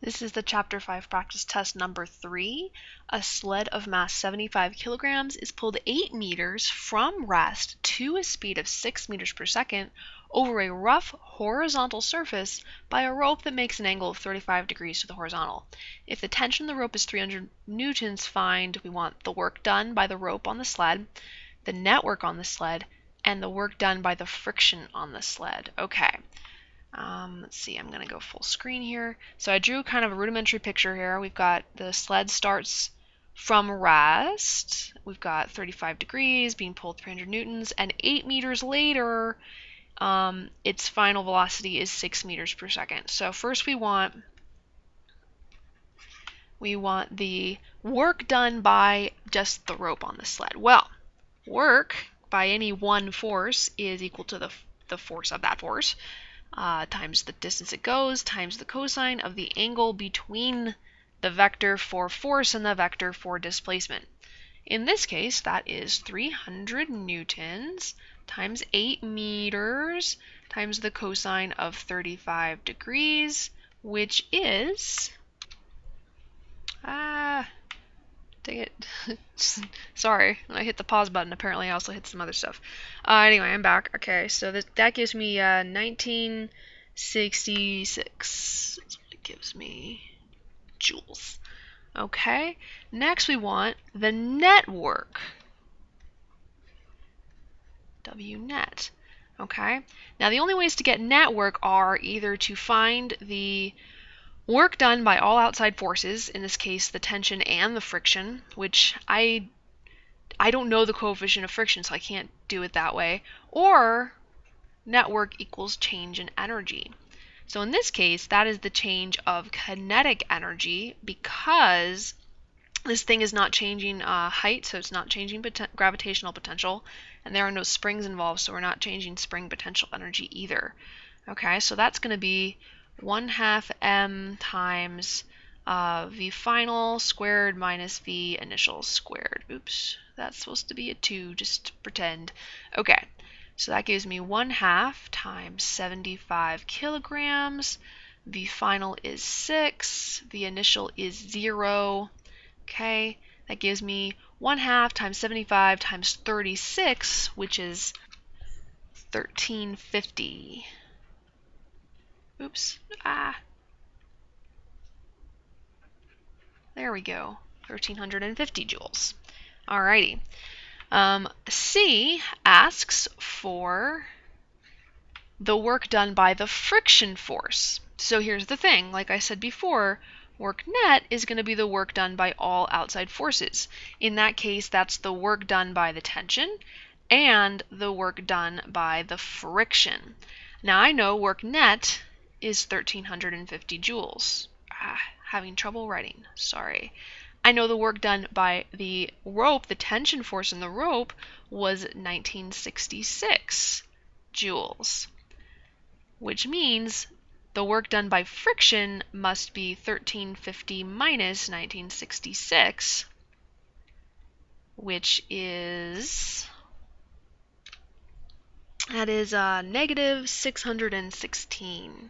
This is the Chapter 5 practice test number 3. A sled of mass 75 kilograms is pulled 8 meters from rest to a speed of 6 meters per second over a rough horizontal surface by a rope that makes an angle of 35 degrees to the horizontal. If the tension of the rope is 300 newtons, we want the work done by the rope on the sled, the net work on the sled, and the work done by the friction on the sled. Okay. Let's see, I'm going to go full screen here. So I drew kind of a rudimentary picture here. We've got the sled starts from rest. We've got 35 degrees, being pulled 300 newtons, and 8 meters later, its final velocity is 6 meters per second. So first we want the work done by just the rope on the sled. Well, work by any one force is equal to the force of that force. Times the distance it goes, times the cosine of the angle between the vector for force and the vector for displacement. In this case, that is 300 newtons times 8 meters times the cosine of 35 degrees, which is, dang it. Sorry, I hit the pause button. Apparently I also hit some other stuff. Anyway, I'm back. Okay, so that gives me 1966. That's what it gives me. Joules. Okay, next we want the net work. W net. Okay, now the only ways to get net work are either to find the work done by all outside forces, in this case the tension and the friction, which I don't know the coefficient of friction, so I can't do it that way, or net work equals change in energy. So in this case, that is the change of kinetic energy, because this thing is not changing height, so it's not changing gravitational potential, and there are no springs involved, so we're not changing spring potential energy either. Okay, so that's going to be 1/2 m times v final squared minus v initial squared. Oops, that's supposed to be a 2, just pretend. Okay, so that gives me 1/2 times 75 kilograms. V final is 6, v initial is 0. Okay, that gives me 1/2 times 75 times 36, which is 1350. Oops. There we go. 1350 joules. Alrighty. C asks for the work done by the friction force. So here's the thing. Like I said before, work net is going to be the work done by all outside forces. In that case, that's the work done by the tension and the work done by the friction. Now I know work net is 1350 joules. Having trouble writing, sorry. I know the work done by the rope, the tension force in the rope, was 1966 joules, which means the work done by friction must be 1350 minus 1966, which is, that is negative 616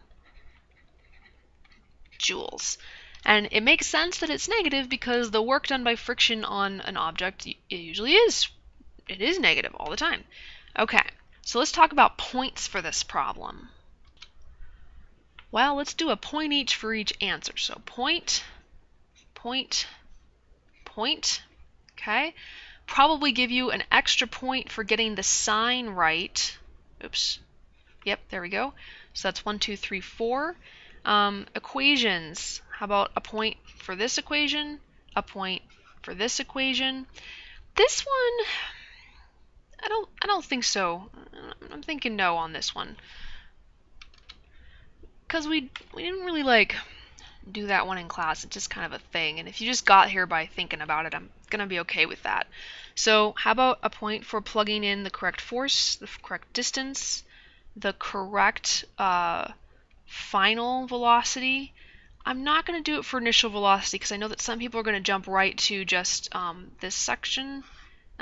joules. And it makes sense that it's negative because the work done by friction on an object, it usually is. It is negative all the time. Okay, so let's talk about points for this problem. Well, let's do a point each for each answer. So point, point, point. Okay, probably give you an extra point for getting the sign right. Oops. Yep, there we go. So that's 1, 2, 3, 4. Equations. How about a point for this equation, a point for this equation? This one, I don't think so. I'm thinking no on this one, because we didn't really do that one in class. It's just kind of a thing, and if you just got here by thinking about it, I'm gonna be okay with that. So how about a point for plugging in the correct force, the correct distance, the correct final velocity? I'm not going to do it for initial velocity because I know that some people are going to jump right to just this section.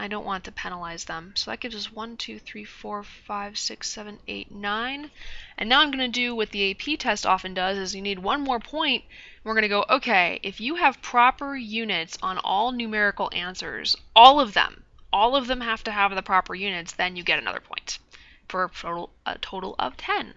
I don't want to penalize them. So that gives us 1, 2, 3, 4, 5, 6, 7, 8, 9. And now I'm going to do what the AP test often does, is you need one more point. We're going to go, okay, if you have proper units on all numerical answers, all of them have to have the proper units, then you get another point for a total of 10.